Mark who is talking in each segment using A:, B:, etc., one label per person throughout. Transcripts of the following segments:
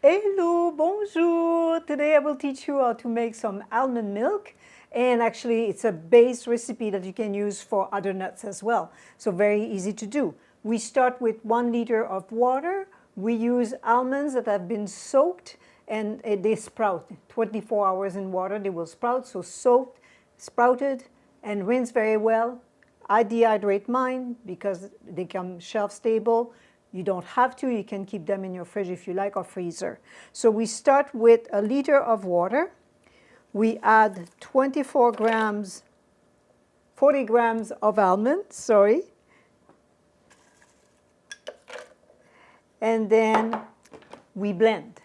A: Hello, bonjour! Today I will teach you how to make some almond milk, and actually it's a base recipe that you can use for other nuts as well. So very easy to do. We start with 1 liter of water. We use almonds that have been soaked and they sprout. 24 hours in water they will sprout, so soaked, sprouted, and rinse very well. I dehydrate mine because they come shelf stable. You don't have to, you can keep them in your fridge if you like, or freezer. So we start with 1 liter of water. We add 40 grams of almonds, sorry. And then we blend.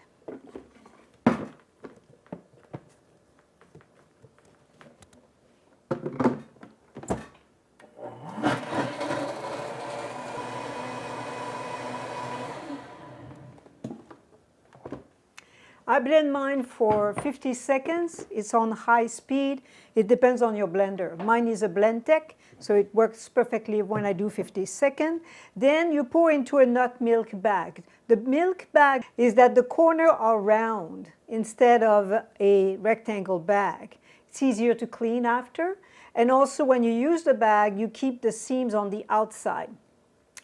A: I blend mine for 50 seconds. It's on high speed. It depends on your blender. Mine is a Blendtec, so it works perfectly when I do 50 seconds. Then you pour into a nut milk bag. The milk bag is that the corners are round instead of a rectangle bag. It's easier to clean after. And also when you use the bag, you keep the seams on the outside.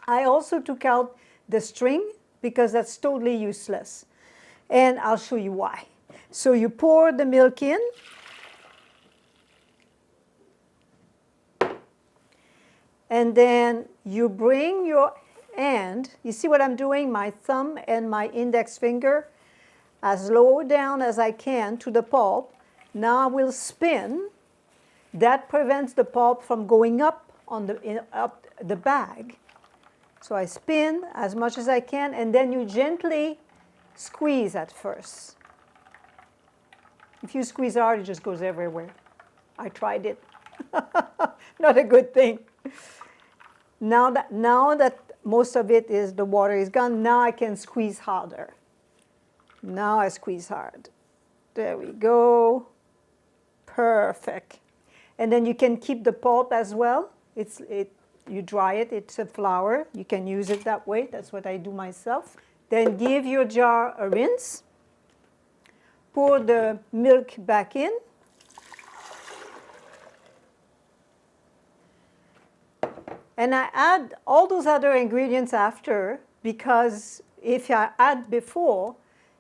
A: I also took out the string because that's totally useless. And I'll show you why. So you pour the milk in. And then you bring your hand, you see what I'm doing? My thumb and my index finger as low down as I can to the pulp. Now I will spin. That prevents the pulp from going up on up the bag. So I spin as much as I can, and then you gently squeeze at first. If you squeeze hard, it just goes everywhere. I tried it. Not a good thing. Now that most of it is, the water is gone, now I can squeeze harder. Now I squeeze hard. There we go. Perfect. And then you can keep the pulp as well. You dry it, it's a flour. You can use it that way. That's what I do myself. Then give your jar a rinse. Pour the milk back in. And I add all those other ingredients after, because if I add before,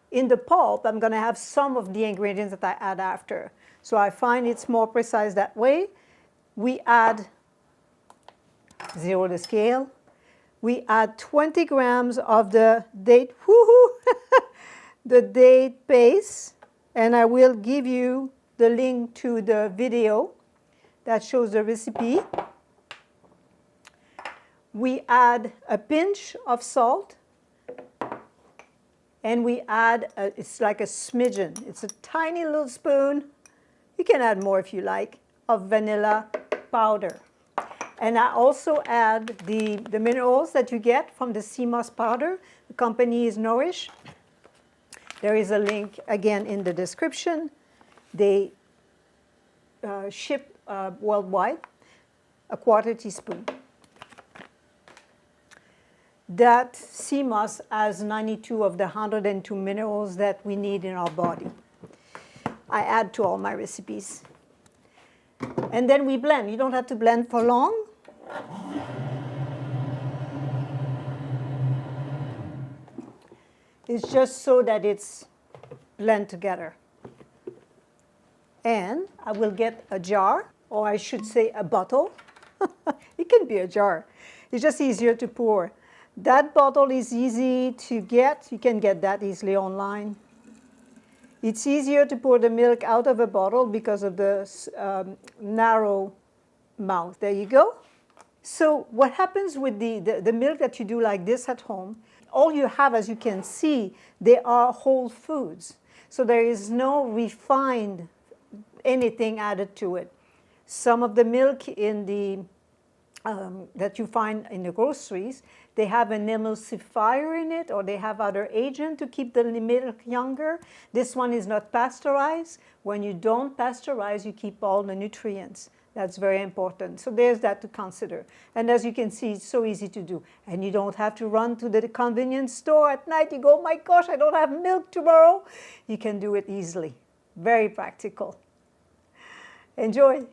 A: in the pulp, I'm going to have some of the ingredients that I add after. So I find it's more precise that way. We add 0 to scale. We add 20 grams of the date, the date paste, and I will give you the link to the video that shows the recipe. We add a pinch of salt, and we add, it's like a smidgen. It's a tiny little spoon. You can add more if you like, of vanilla powder. And I also add the minerals that you get from the sea moss powder. The company is Nourish. There is a link, again, in the description. They ship worldwide, 1/4 teaspoon. That sea moss has 92 of the 102 minerals that we need in our body. I add to all my recipes. And then we blend. You don't have to blend for long. It's just so that it's blend together. And I will get a jar, or I should say a bottle. It can be a jar. It's just easier to pour. That bottle is easy to get. You can get that easily online. It's easier to pour the milk out of a bottle because of the narrow mouth. There you go. So what happens with the milk that you do like this at home, all you have, as you can see, they are whole foods. So there is no refined anything added to it. Some of the milk in the that you find in the groceries, they have an emulsifier in it, or they have other agent to keep the milk younger. This one is not pasteurized. When you don't pasteurize, you keep all the nutrients. That's very important. So there's that to consider. And as you can see, it's so easy to do. And you don't have to run to the convenience store at night. You go, oh my gosh, I don't have milk tomorrow. You can do it easily. Very practical. Enjoy.